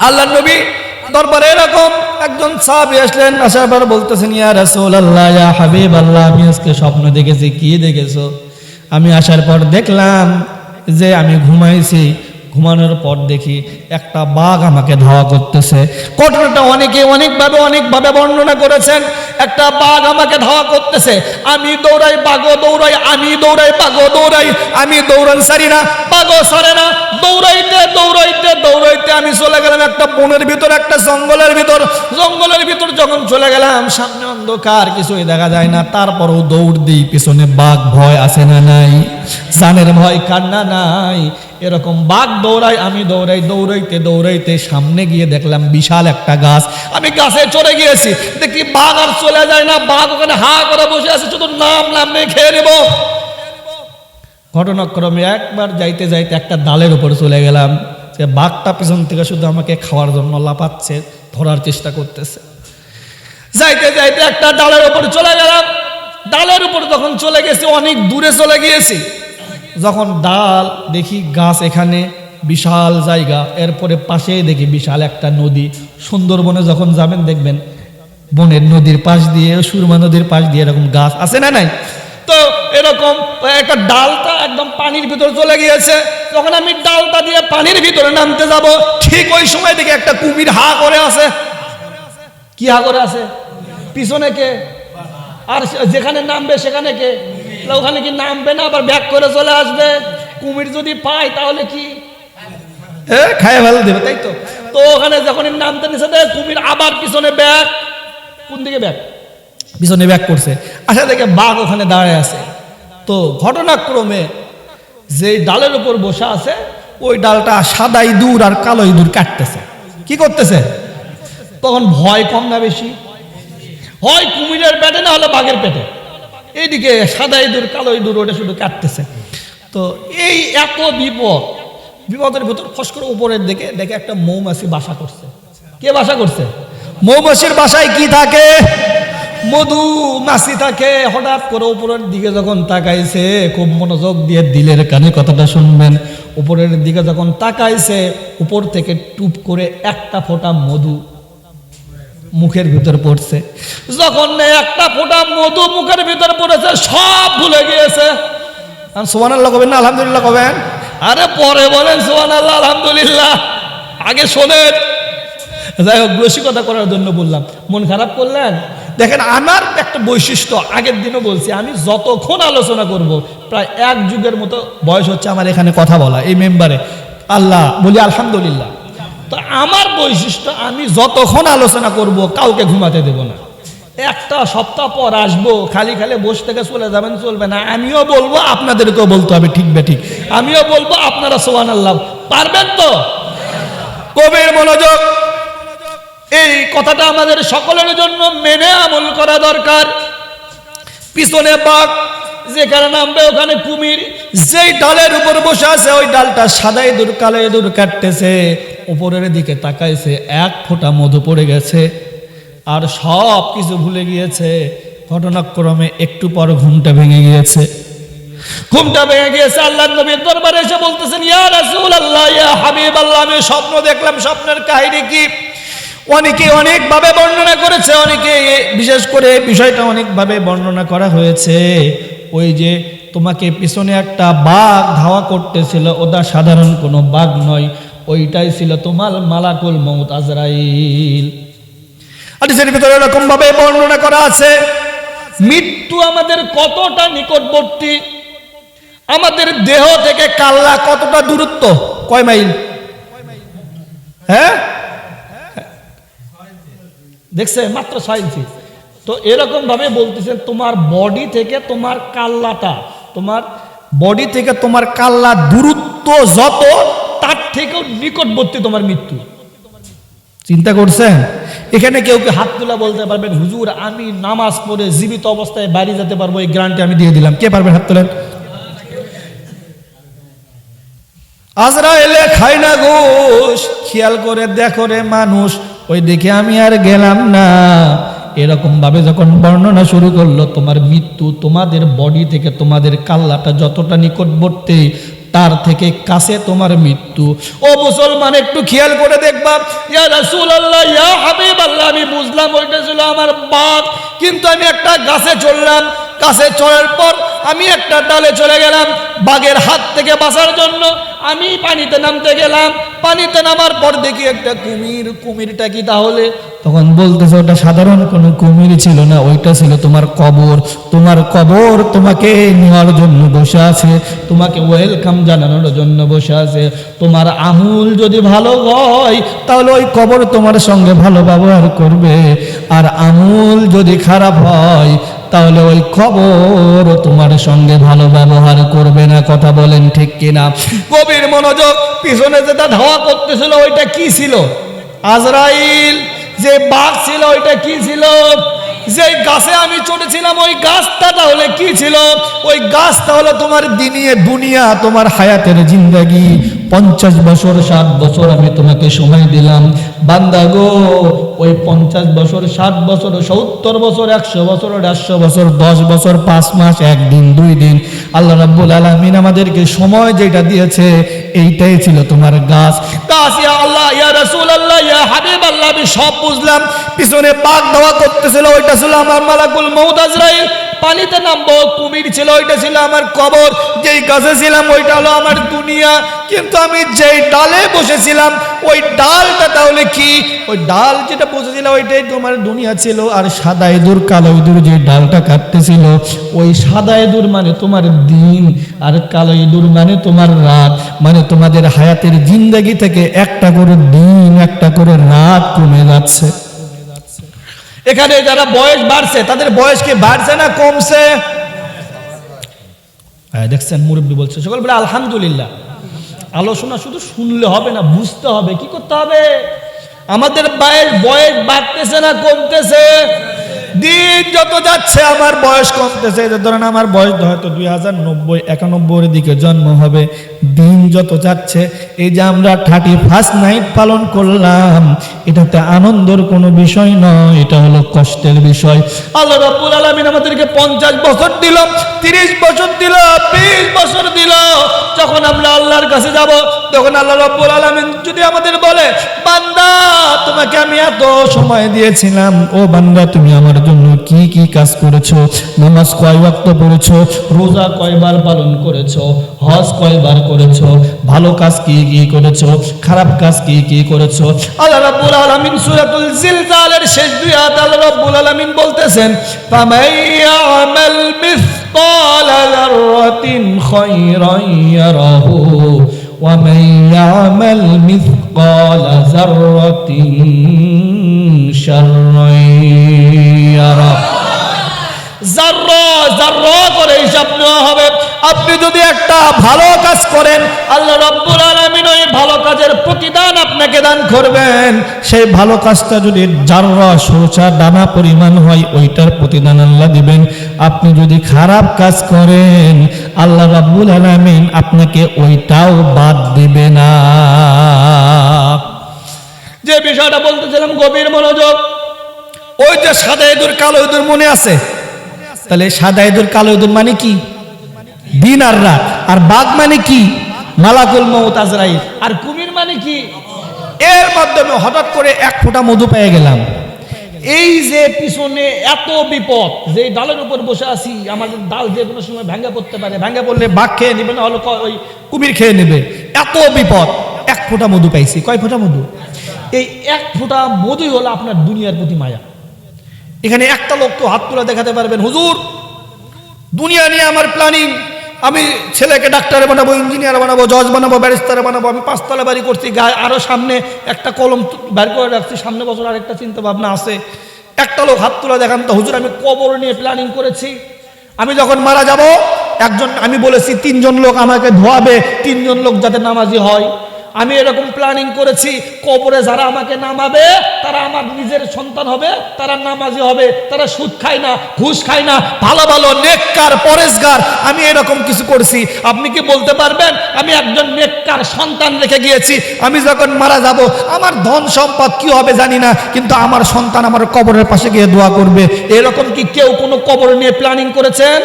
আল্লাহর নবী দরবারে এরকম একজন সাহাবী আসলেন, আসার পর বলতেছেন, ইয়া রাসূলুল্লাহ, ইয়া হাবিবাল্লাহ, আমি আজকে স্বপ্ন দেখেছি। কি দেখেছো? আমি আসার পর দেখলাম যে আমি ঘুমাইছি, ঘুমানোর পর দেখি একটা বাঘ আমাকে ধাওয়া করতেছে। ঘটনাটা অনেকে অনেকভাবে বর্ণনা করেছেন। একটা বাঘ আমাকে ধাওয়া করতেছে, আমি দৌড়াই, বাঘও দৌড়াই, আমি দৌড়াই, বাঘও দৌড়াই, আমি দৌড়ান সারি না, বাঘও সরে না। দৌড়াইতে দৌড়াইতে দৌড়াইতে আমি চলে গেলাম একটা বনের ভিতর, একটা জঙ্গলের ভিতর যখন চলে গেলাম, সামনে অন্ধকার, কিছুই দেখা যায় না। তারপরও দৌড় দিই, পিছনে বাঘ। ভয় আছে না নাই? জানের ভয় কান্না নাই? এরকম বাঘ দৌড়াই, আমি দৌড়াই। দৌড়াইতে দৌড়াইতে সামনে গিয়ে দেখলাম বিশাল একটা গাছ। আমি গাছে চড়ে গিয়েছি, দেখি বাঘ আর চলে যায় না। বাঘ ওখানে হা করে বসে আছে, শুধু নাম নিয়ে খেয়ে নেব। ঘটনাক্রমে একবার যাইতে যাইতে একটা ডালের উপর চলে গেলাম। সে বাঘটা পিছন থেকে শুধু আমাকে খাওয়ার জন্য লাপাচ্ছে, ধরার চেষ্টা করতেছে। যাইতে যাইতে একটা ডালের উপর চলে গেলাম। ডালের উপর যখন চলে গেছি, অনেক দূরে চলে গিয়েছি, যখন ডাল দেখি গাছ, এখানে বিশাল জায়গা, এরপরে পাশেই দেখি বিশাল একটা নদী। সুন্দরবনে যখন যাবেন দেখবেন বনের নদীর পাশ দিয়ে, সুরমা নদীর পাশ দিয়ে এরকম গাছ আছে না নাই? তো এরকম একটা ডালটা একদম পানির ভিতর চলে গিয়েছে। তখন আমি ডালটা দিয়ে পানির ভিতরে নামতে যাব, ঠিক ওই সময় দেখি একটা কুমির হা করে আছে। কি হা করে আছে? পিছনে কে? আর যেখানে নামবে সেখানে কে? ওখানে কি নামবে না, আবার ব্যাক করে চলে আসবে? কুমির যদি পায় তাহলে কি খায় ভালো দেবে, তাই তো? তো ওখানে যখন নামতে নিচে দেয়, কুমির আবার পিছনে ব্যাক। কোন দিকে ব্যাক? পিছনে ব্যাক করছে। আশা দেখে বাঘ ওখানে দাঁড়ায় আছে। তো ঘটনাক্রমে যে ডালের উপর বসে আছে, ওই ডালটা সাদা ইঁদুর আর কালো ইঁদুর কাটতেছে। কি করতেছে? তখন ভয় কম না বেশি? হয় কুমিরের পেটে, না হলে বাঘের পেটে। এইদিকে সাদা ইঁদুর কালো ইঁদুর ওটা শুধু কাটতেছে। তো এই এত বিপদের ভিতর ফস করে উপরের দিকে দেখে একটা মৌমাছি বাসা করছে। কে বাসা করছে? মৌমাছির বাসায় কি থাকে? মধুমাছি থাকে। হঠাৎ করে উপরের দিকে যখন তাকাইছে, খুব মনোযোগ দিয়ে দিলের কানে কথাটা শুনবেন, উপরের দিকে যখন তাকাইছে, উপর থেকে টুপ করে একটা ফোঁটা মধু মুখের ভিতর পড়ছে। যখন একটা ফোঁটা মধু মুখের ভিতর পড়েছে, সব ভুলে গিয়েছে। সুবহানাল্লাহ কবেন না আলহামদুলিল্লাহ কবেন? আরে পরে বলেন সুবহানাল্লাহ আলহামদুলিল্লাহ, আগে শোনেন। যাই হোক, রসিকতা করার জন্য বললাম, মন খারাপ করলেন? দেখেন, আমার একটা বৈশিষ্ট্য, আগের দিনও বলছি, আমি যতক্ষণ আলোচনা করব, প্রায় এক যুগের মতো বয়স হচ্ছে আমার এখানে কথা বলা, এই মেম্বারে। আল্লাহ বলি আলহামদুলিল্লাহ। তো আমার বৈশিষ্ট্য, আমি যতক্ষণ আলোচনা করব কাউকে ঘুমাতে দেব না। একটা সপ্তাহ পর আসবো, খালি বসে থেকে চলে যাবেন, চলবে না। আমিও বলবো, আপনাদেরকেও বলতে হবে ঠিক বেঠিক। আমিও বলবো, আপনারা সুবহানাল্লাহ পারবেন তো? কবির মনোযোগ। এই কথাটা আমাদের সকলের জন্য মেনে আমল করা দরকার। পিছনে বাঘ, যেখানে নামবে ওখানে কুমির। যেই ডালের উপর বসে আছে, ওই ডালটা সাদা ইঁদুর কালো ইঁদুর কাটতেছে। উপরের দিকে তাকাইছে, এক ফোঁটা মধু পড়ে গেছে, আর সব কিছু ভুলে গিয়েছে। ঘটনাক্রমে একটু পর ঘুমটা ভেঙে গিয়েছে। আল্লাহর নবীর দরবারে এসে বলতেছেন, ইয়া রাসূলুল্লাহ, ইয়া হাবিবাল্লাহ, আমি স্বপ্ন দেখলাম। স্বপ্নের কাহিনী কি? অনেকে অনেকভাবে বর্ণনা করেছে, অনেকে বিশেষ করে বিষয়টা অনেকভাবে বর্ণনা করা হয়েছে। ওই যে তোমাকে পিছনে একটা বাঘ ধাওয়া করতেছিল, ওটা সাধারণ কোনো বাঘ নয়, ওইটাই ছিল তোমার মালাকুল মউত আজরাইল। হাদিসের ভিতরে এরকম ভাবে বর্ণনা করা আছে, মৃত্যু আমাদের কতটা নিকটবর্তী, আমাদের দেহ থেকে কাল্লা কতটা দূরত্ব, কয় মাইল? হ্যাঁ, দেখছে মাত্র 6 ইঞ্চি। তো এরকম ভাবে বলতেছেন, তোমার বডি থেকে তোমার কাল্লাটা, তোমার বডি থেকে তোমার কাল্লা দূরত্ব যত, তার থেকেও নিকটবর্তী তোমার মৃত্যু। চিন্তা করছেন? এখানে কেউ হাত তোলা বলতে পারবেন, হুজুর আমি নামাজ পড়ে জীবিত অবস্থায় বাড়ি যেতে পারবো, এই গ্যারান্টি আমি দিয়ে দিলাম। কে পারবেন? হাত তোলেন। আজরাইলে খায় না ঘুষ, খেয়াল করে দেখো রে মানুষ, ওই দেখে আমি আর গেলাম না। এরকম ভাবে যখন বর্ণনা শুরু করলো, তোমার মৃত্যু তোমাদের বডি থেকে তোমাদের কাল্লাটা যতটা নিকটবর্তী, তার থেকে কাছে তোমার মৃত্যু। ও মুসলমান, একটু খেয়াল করে দেখবা। ইয়া রাসূলুল্লাহ, ইয়া হাবিবাল্লাহ, আমি বুঝলাম ওইটা ছিল আমার বাঘ, কিন্তু আমি একটা গাছে চড়লাম, গাছে চড়ার পর আমি একটা ডালে চলে গেলাম। বাঘের হাত থেকে বাঁচার জন্য আমি পানিতে নামতে গেলাম। পানিতে নামার পর দেখি একটা কুমির। কুমিরটা কি তাহলে? তখন বলতেছে ওটা সাধারণ কোনো কুমির ছিল না, ওইটা ছিল তোমার কবর। তোমার কবর তোমাকে নেওয়ার জন্য বসে আছে, তোমাকে ওয়েলকাম জানানোর জন্য বসে আছে। তোমার আমল যদি ভালো হয় তাহলে ওই কবর তোমার সঙ্গে ভালো ব্যবহার করবে, আর আমল যদি খারাপ হয় তাহলে ওই কবর তোমার সঙ্গে ভালো ব্যবহার করবে না। কথা বলেন ঠিক কিনা? গভীর মনোযোগ। পিছনে যেটা ধাওয়া করতেছিল ওইটা কি ছিল? আজরাইল। যে বাঘ ছিল ওইটা কি ছিল? যে গাছে আমি চড়েছিলাম ওই গাছটা তাহলে কি ছিল? ওই গাছটা হলো তোমার দুনিয়া, তোমার হায়াতের জিন্দেগি। 50 বছর 60 বছর আমি তোমাকে সময় দিলাম বান্দা গো। ওই 50 বছর 60 বছর 70 বছর 100 বছর 150 বছর 10 বছর 5 মাস 1 দিন 2 দিন আল্লাহ রাব্বুল আলামিন আমাদেরকে সময় যেটা দিয়েছে এইটাই ছিল তোমার গাছ। ইয়া আল্লাহ, ইয়া রাসূলুল্লাহ, ইয়া হাবিবাল্লাহ, আমি সব বুঝলাম। পিছনে বাঘ ধাওয়া করতেছিল ওইটা ছিল আমার মালাকুল মউত আজরাইল। পানিতে নামবো, কুমির ছিল ওইটা ছিল আমার কবর। যেই গাছে ছিলাম ওইটা হলো আমার দুনিয়া, কিন্তু আমি যেই ডালে বসেছিলাম ওই ডালটা তাহলে কি? ওই ডাল যেটা বসেছিল ওইটাই তোমার দুনিয়া ছিল। আর সাদা ইঁদুর কালো ইঁদুর যে ডালটা কাটতেছিল ওই সাদা ইঁদুর মানে তোমার দিন, আর কালো ইঁদুর মানে তোমার রাত। মানে তোমাদের হায়াতের জিন্দেগি থেকে একটা করে দিন একটা করে রাত কমে যাচ্ছে। এখানে যারা বয়স বাড়ছে তাদের বয়স কি বাড়ছে না কমছে? দেখছেন মুরব্বী বলছে, সকল বলে আলহামদুলিল্লাহ। আলোচনা শুধু শুনলে হবে না, বুঝতে হবে। কি করতে হবে? আমাদের বয়স বাড়তেছে না কমতেছে? দিন যত যাচ্ছে আমার বয়স কমতেছে। ধরেন আমার বয়স হয়তো 2090 91 দিকে জন্ম হবে। দিন যত যাচ্ছে, এই যে আমরা 31st নাইট পালন করলাম, এটাতে আনন্দের কোনো বিষয় নয়, এটা হলো কষ্টের বিষয়। আল্লাহ রাব্বুল আলামিন আমাদেরকে 50 বছর দিল, 30 বছর দিল, 20 বছর দিল। যখন আমরা আল্লাহর কাছে যাব তখন আল্লাহ রাব্বুল আলামিন যদি আমাদের বলে, বান্দা তোমাকে আমি এত সময় দিয়েছিলাম, ও বান্দা তুমি আমার জন্য কি কি কাজ করেছো? নামাজ কয় ওয়াক্ত পড়েছো? রোজা কয়বার পালন করেছো? হজ কয়বার করেছো? ভালো কাজ কি কি করেছো? খারাপ কাজ কি কি করেছো? আল্লাহ রাব্বুল আলামিন সূরাতুল জিলজালের শেষ 2 আয়াত আল্লাহ রাব্বুল আলামিন বলতেছেন, ফামাইয়ামাল মিসকালা যাররাতিন খায়রান ইয়ারাহু ওয়া মাইয়ামাল মিসকালা যাররাতিন শাররান ইয়ারা। যাররা করে হিসাব নেওয়া হবে। আপনি যদি একটা ভালো কাজ করেন আল্লাহ রাব্বুল আলামিন ওই ভালো কাজের প্রতিদান আপনাকে দান করবেন। সেই ভালো কাজটা যদি যাররা সরষা দানা পরিমাণ হয় ওইটার প্রতিদান আল্লাহ দিবেন। আপনি যদি খারাপ কাজ করেন আল্লাহ রাব্বুল আলামিন আপনাকে ওইটাও বাদ দিবে না। যে বিষয়টা বলতেছিলাম গভীর মনোযোগ। ওই যে সাদা ইঁদুর কালো ইঁদুর মনে আছে? তাহলে সাদা ইঁদুর কালো ইঁদুর মানে কি? দিন আর রাত। আর বাঘ মানে কি? মালাকুল মউত আজরাইল। আর কুমির মানে কি? এর মাধ্যমে হঠাৎ করে 1 ফোঁটা মধু পেয়ে গেলাম। এই যে পিছনে এত বিপদ, যে ডালের উপর বসে আছি, আমাদের ডাল যে কোনো সময় ভেঙে পড়তে পারে, ভেঙে পড়লে বাঘ খেয়ে নেবে, না হলো ওই কুমির খেয়ে নেবে। এত বিপদ, 1 ফোঁটা মধু পাইছি। কয় ফোঁটা মধু? এই 1 ফোঁটা মধুই হলো আপনার দুনিয়ার প্রতি মায়া। এখানে একটা লোক তো হাত তুলে দেখাতে পারবেন, হুজুর দুনিয়া নিয়ে আমার প্ল্যানিং, আমি ছেলেকে ডাক্তার বানাবো, ইঞ্জিনিয়ার বানাবো, জজ বানাবো, ব্যারিস্টার বানাবো, আমি 5 তলা বাড়ি করছি, গায়ে আরো সামনে একটা কলম বের করে রাখছি, সামনে বছর আরেকটা চিন্তা ভাবনা আছে। একটা লোক হাত তুলে দেখান তো, হুজুর আমি কবর নিয়ে প্ল্যানিং করেছি, আমি যখন মারা যাব আমি বলেছি 3 জন লোক আমাকে ধোয়াবে, 3 জন লোক যাতে নামাজি হয়। আমি এরকম প্ল্যানিং করেছি, কবরে যারা আমাকে নামাবে তারা আমার নিজের সন্তান হবে, তারা নামাজি হবে, তারা সুদ খায় না, ঘুষ খায় না, ভালো ভালো নেককার পরেশগার। আমি এরকম কিছু করছি। আপনি কি বলতে পারবেন আমি একজন নেককার সন্তান রেখে গিয়েছি? আমি যখন মারা যাব আমার ধন সম্পদ কি হবে জানি না, কিন্তু আমার সন্তান আমার কবরের পাশে গিয়ে দোয়া করবে। এরকম কি কেউ কোনো কবর নিয়ে প্ল্যানিং করেছেন?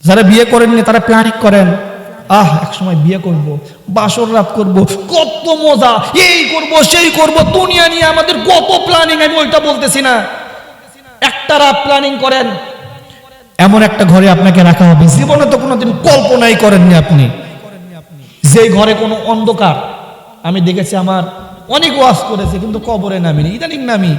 যারা বিয়ে করেননি তারা প্ল্যানিং করেন, এক সময় বিয়ে করব, বাসর রাত করব, কত মজা, এই করব সেই করব, দুনিয়া নিয়ে আমাদের কত প্ল্যানিং। আমি ওইটা বলতেছি না, একটা রাত প্ল্যানিং করেন, এমন একটা ঘরে আপনাকে রাখা হবে, জীবনে তো কোনোদিন কল্পনাই করেননি আপনি, যেই ঘরে কোনো অন্ধকার। আমি দেখেছি, আমার অনেক ওয়াজ করেছে কিন্তু কবরে নামিনি, ইদানিং নামি।